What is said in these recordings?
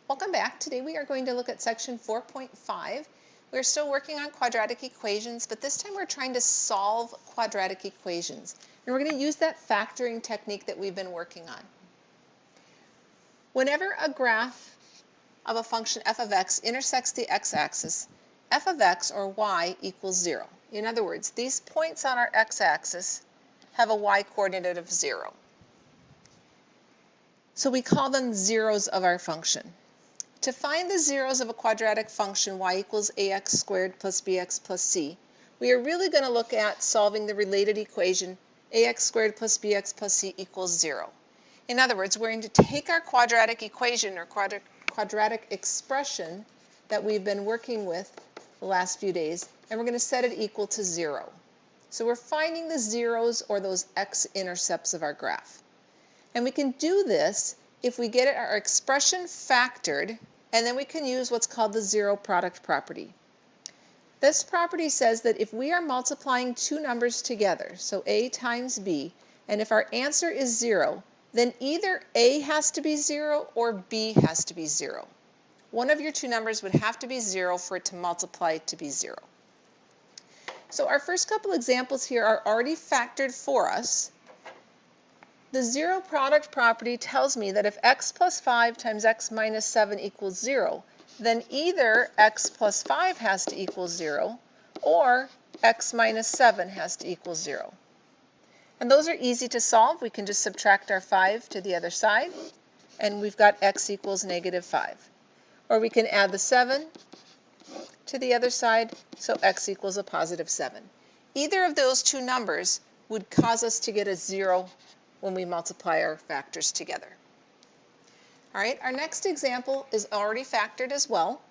Welcome back. Today we are going to look at section 4.5. We're still working on quadratic equations, but this time we're trying to solve quadratic equations. And we're going to use that factoring technique that we've been working on. Whenever a graph of a function f of x intersects the x-axis, f of x, or y, equals 0. In other words, these points on our x-axis have a y-coordinate of 0. So we call them zeros of our function. To find the zeros of a quadratic function y equals ax squared plus bx plus c, we are really going to look at solving the related equation ax squared plus bx plus c equals 0. In other words, we're going to take our quadratic equation or quadratic expression that we've been working with the last few days, and we're going to set it equal to 0. So we're finding the zeros or those x-intercepts of our graph. And we can do this if we get our expression factored, and then we can use what's called the zero product property. This property says that if we are multiplying two numbers together, so a times b, and if our answer is 0, then either a has to be 0 or b has to be 0. One of your two numbers would have to be 0 for it to multiply to be 0. So our first couple examples here are already factored for us. The zero product property tells me that if x plus 5 times x minus 7 equals 0, then either x plus 5 has to equal 0 or x minus 7 has to equal 0. And those are easy to solve. We can just subtract our 5 to the other side, and we've got x equals negative 5. Or we can add the 7 to the other side, so x equals a positive 7. Either of those two numbers would cause us to get a 0 when we multiply our factors together. All right, our next example is already factored as well.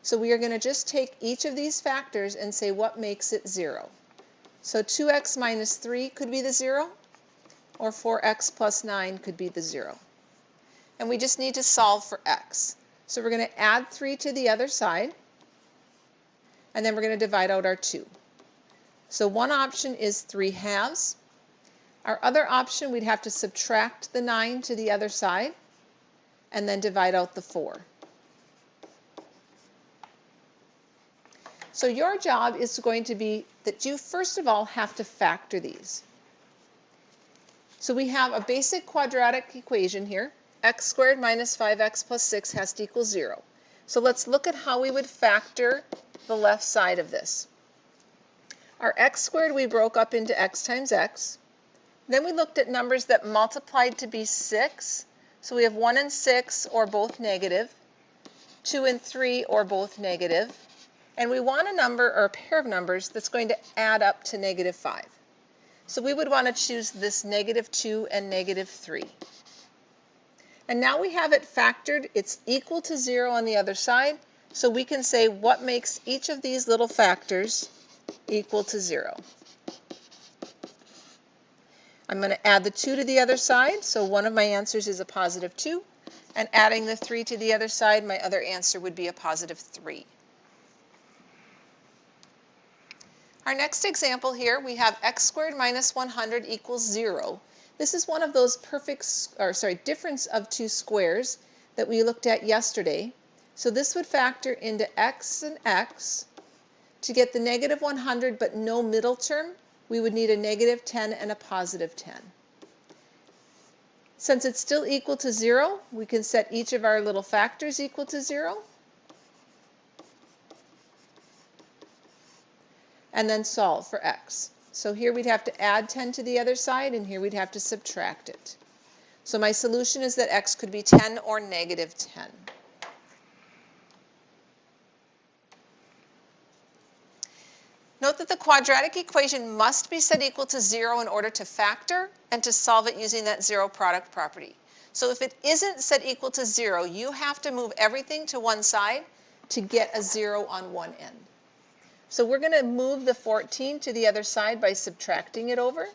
So we are going to just take each of these factors and say what makes it 0. So 2x minus 3 could be the 0, or 4x plus 9 could be the 0. And we just need to solve for x. So we're going to add 3 to the other side, and then we're going to divide out our 2. So one option is 3/2. Our other option, we'd have to subtract the 9 to the other side and then divide out the 4. So your job is going to be that you first of all have to factor these. So we have a basic quadratic equation here. X squared minus 5x plus 6 has to equal 0. So let's look at how we would factor the left side of this. Our x squared we broke up into x times x. Then we looked at numbers that multiplied to be 6. So we have 1 and 6, or both negative, 2 and 3, or both negative. And we want a number, or a pair of numbers, that's going to add up to negative 5. So we would want to choose this negative 2 and negative 3. And now we have it factored. It's equal to 0 on the other side. So we can say what makes each of these little factors equal to 0. I'm going to add the 2 to the other side, so one of my answers is a positive 2, and adding the 3 to the other side, my other answer would be a positive 3. Our next example here, we have x squared minus 100 equals 0. This is one of those difference of two squares that we looked at yesterday. So this would factor into x and x. To get the negative 100 but no middle term, we would need a negative 10 and a positive 10. Since it's still equal to 0, we can set each of our little factors equal to 0. And then solve for x. So here we'd have to add 10 to the other side, and here we'd have to subtract it. So my solution is that x could be 10 or negative 10. Note that the quadratic equation must be set equal to 0 in order to factor and to solve it using that zero product property. So if it isn't set equal to 0, you have to move everything to one side to get a 0 on one end. So we're going to move the 14 to the other side by subtracting it over.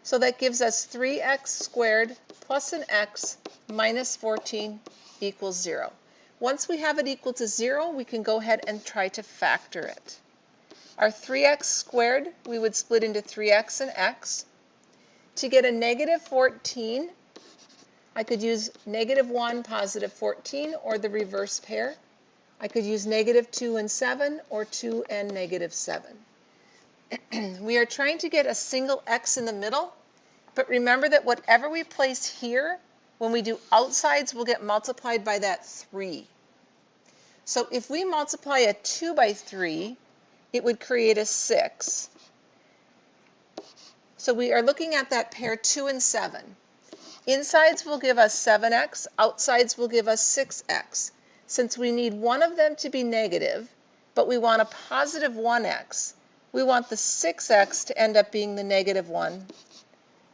So that gives us 3x squared plus an x minus 14 equals 0. Once we have it equal to 0, we can go ahead and try to factor it. Our 3x squared, we would split into 3x and x. To get a negative 14, I could use -1, +14, or the reverse pair. I could use -2 and 7, or 2 and -7. We are trying to get a single x in the middle, but remember that whatever we place here, when we do outsides, will get multiplied by that 3. So if we multiply a 2 by 3, it would create a 6. So we are looking at that pair 2 and 7. Insides will give us 7x, outsides will give us 6x. Since we need one of them to be negative, but we want a positive 1x, we want the 6x to end up being the -1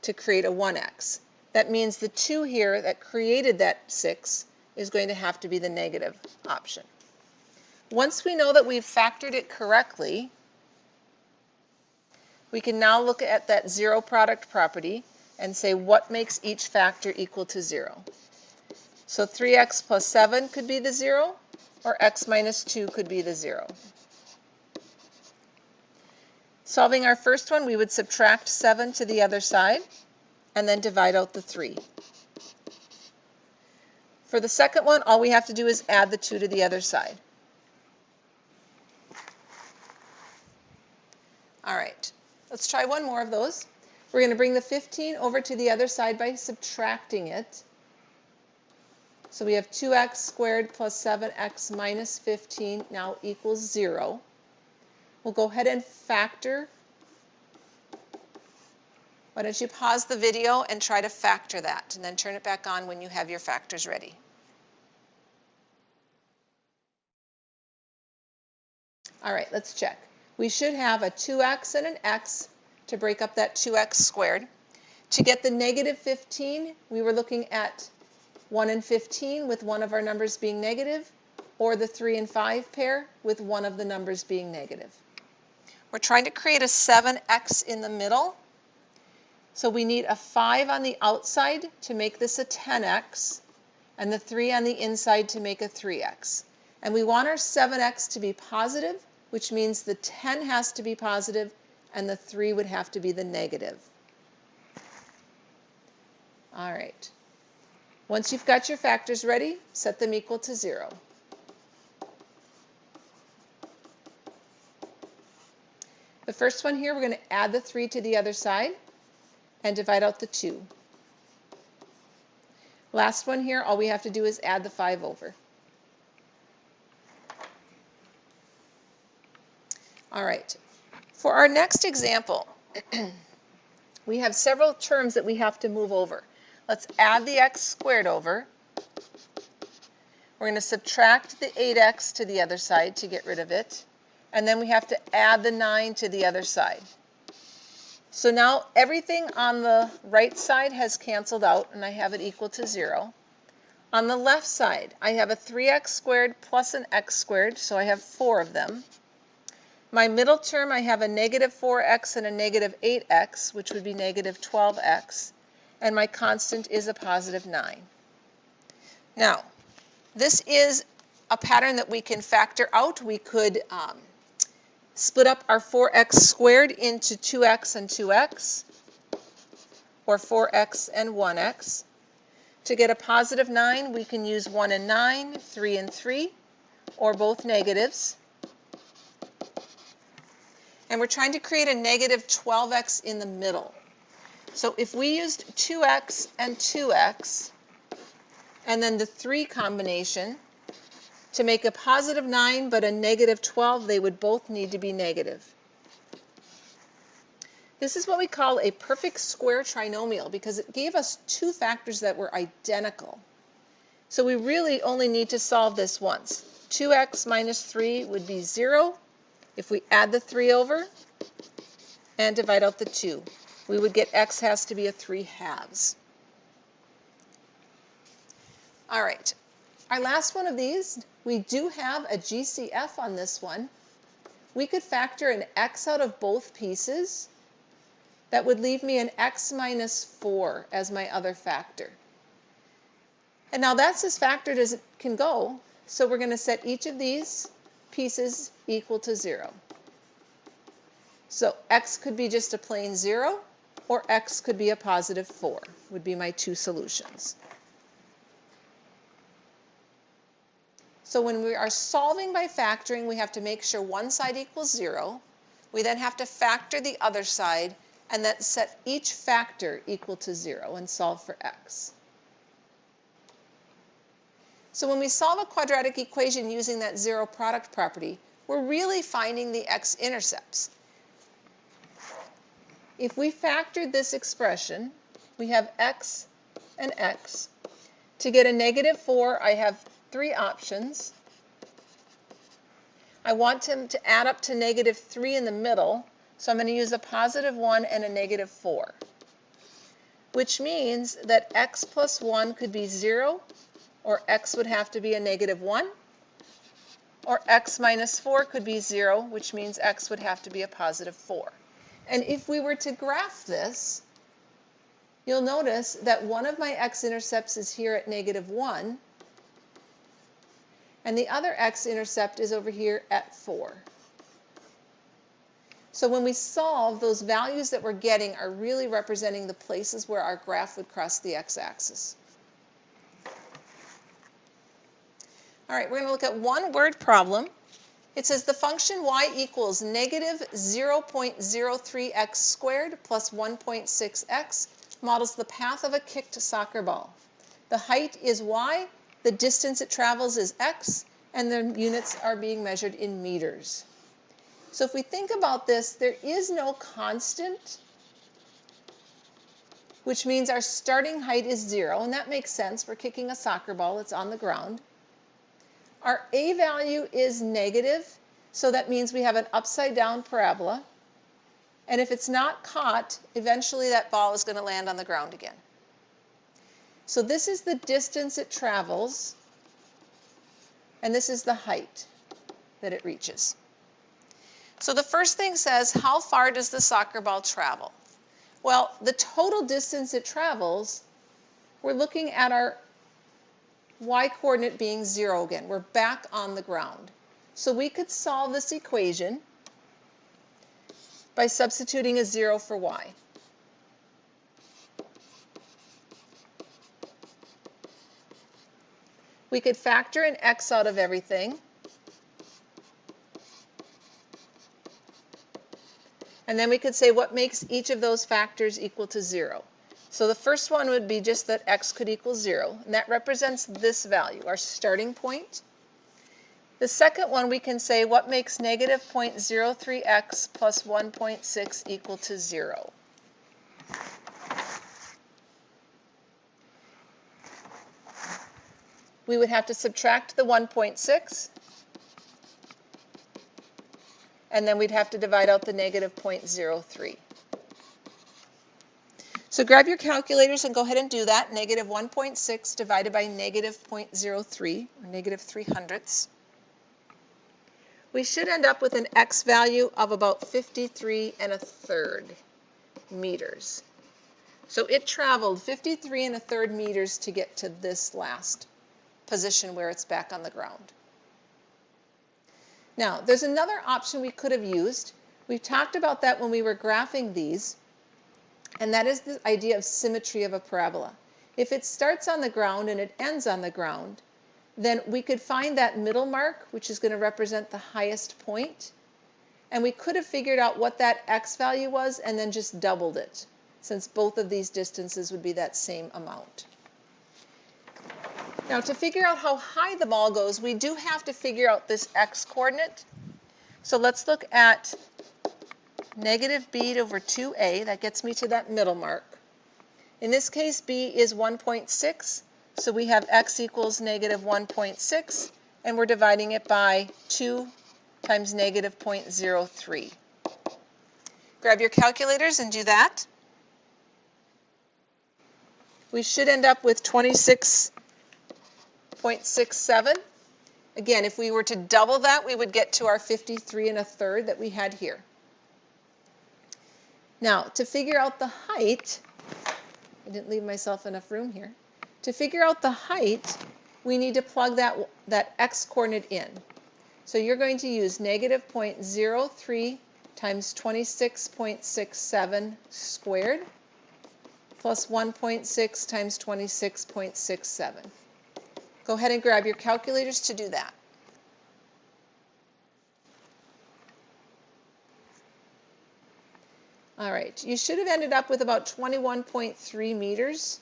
to create a 1x. That means the 2 here that created that 6 is going to have to be the negative option. Once we know that we've factored it correctly, we can now look at that zero product property and say what makes each factor equal to 0. So 3x plus 7 could be the 0, or x minus 2 could be the 0. Solving our first one, we would subtract 7 to the other side and then divide out the 3. For the second one, all we have to do is add the 2 to the other side. All right, let's try one more of those. We're going to bring the 15 over to the other side by subtracting it. So we have 2x squared plus 7x minus 15 now equals 0. We'll go ahead and factor. Why don't you pause the video and try to factor that, and then turn it back on when you have your factors ready. All right, let's check. We should have a 2x and an x to break up that 2x squared. To get the -15, we were looking at 1 and 15 with one of our numbers being negative, or the 3 and 5 pair with one of the numbers being negative. We're trying to create a 7x in the middle, so we need a 5 on the outside to make this a 10x, and the 3 on the inside to make a 3x. And we want our 7x to be positive, which means the 10 has to be positive, and the 3 would have to be the negative. All right. Once you've got your factors ready, set them equal to 0. The first one here, we're going to add the 3 to the other side and divide out the 2. Last one here, all we have to do is add the 5 over. All right. For our next example, we have several terms that we have to move over. Let's add the x squared over. We're going to subtract the 8x to the other side to get rid of it. And then we have to add the 9 to the other side. So now everything on the right side has canceled out, and I have it equal to 0. On the left side, I have a 3x squared plus an x squared, so I have 4 of them. My middle term, I have a -4x and a -8x, which would be -12x. And my constant is a +9. Now, this is a pattern that we can factor out. We could split up our 4x squared into 2x and 2x, or 4x and 1x. To get a +9, we can use 1 and 9, 3 and 3, or both negatives. And we're trying to create a -12x in the middle. So if we used 2x and 2x, and then the 3 combination, to make a +9 but a -12, they would both need to be negative. This is what we call a perfect square trinomial because it gave us 2 factors that were identical. So we really only need to solve this once. 2x minus 3 would be 0. If we add the 3 over and divide out the 2, we would get x has to be a 3/2. All right, our last one of these, we do have a GCF on this one. We could factor an x out of both pieces. That would leave me an x minus 4 as my other factor. And now that's as factored as it can go, so we're going to set each of these pieces equal to 0. So x could be just a plain 0, or x could be a +4, would be my 2 solutions. So when we are solving by factoring, we have to make sure one side equals 0. We then have to factor the other side and then set each factor equal to 0 and solve for x. So when we solve a quadratic equation using that zero product property, we're really finding the x-intercepts. If we factored this expression, we have x and x. To get a -4, I have 3 options. I want them to add up to -3 in the middle, so I'm going to use a +1 and a -4, which means that x plus 1 could be 0, or x would have to be a -1, or x minus 4 could be 0, which means x would have to be a +4. And if we were to graph this, you'll notice that one of my x-intercepts is here at -1, and the other x-intercept is over here at 4. So when we solve, those values that we're getting are really representing the places where our graph would cross the x-axis. All right, we're going to look at one word problem. It says the function y equals -0.03x squared plus 1.6x models the path of a kicked soccer ball. The height is y, the distance it travels is x, and the units are being measured in meters. So if we think about this, there is no constant, which means our starting height is 0, and that makes sense. We're kicking a soccer ball, it's on the ground. Our a value is negative, so that means we have an upside down parabola. And if it's not caught, eventually that ball is going to land on the ground again. So this is the distance it travels, and this is the height that it reaches. So the first thing says, how far does the soccer ball travel? Well, the total distance it travels, we're looking at our y-coordinate being 0 again. We're back on the ground. So we could solve this equation by substituting a 0 for y. We could factor an x out of everything. And then we could say what makes each of those factors equal to 0. So the first one would be just that x could equal 0, and that represents this value, our starting point. The second one, we can say what makes -0.03x plus 1.6 equal to 0. We would have to subtract the 1.6, and then we'd have to divide out the -0.03. So grab your calculators and go ahead and do that. -1.6 divided by -0.03, or -0.03. We should end up with an x value of about 53 1/3 meters. So it traveled 53 1/3 meters to get to this last position where it's back on the ground. Now, there's another option we could have used. We talked about that when we were graphing these, and that is the idea of symmetry of a parabola. If it starts on the ground and it ends on the ground, then we could find that middle mark, which is going to represent the highest point, and we could have figured out what that x value was and then just doubled it, since both of these distances would be that same amount. Now, to figure out how high the ball goes, we do have to figure out this x-coordinate. So let's look at -b over 2a. That gets me to that middle mark. In this case, b is 1.6, so we have x equals -1.6, and we're dividing it by 2 times -0.03. Grab your calculators and do that. We should end up with 26.67. Again, if we were to double that, we would get to our 53 1/3 that we had here. Now, to figure out the height, I didn't leave myself enough room here. To figure out the height, we need to plug that x-coordinate in. So you're going to use -0.03 times 26.67 squared plus 1.6 times 26.67. Go ahead and grab your calculators to do that. All right, you should have ended up with about 21.3 meters.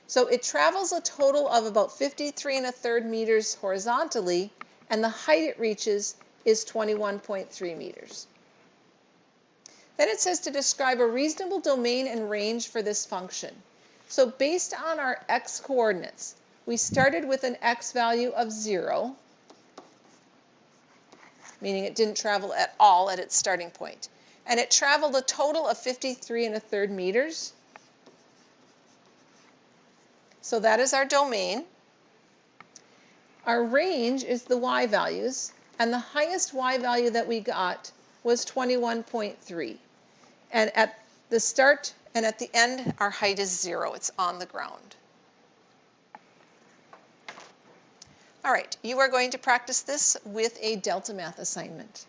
So it travels a total of about 53 1/3 meters horizontally, and the height it reaches is 21.3 meters. Then it says to describe a reasonable domain and range for this function. So based on our x coordinates, we started with an x value of 0, meaning it didn't travel at all at its starting point. And it traveled a total of 53 1/3 meters. So that is our domain. Our range is the y values, and the highest y value that we got was 21.3. And at the start and at the end, our height is 0. It's on the ground. All right, you are going to practice this with a Delta Math assignment.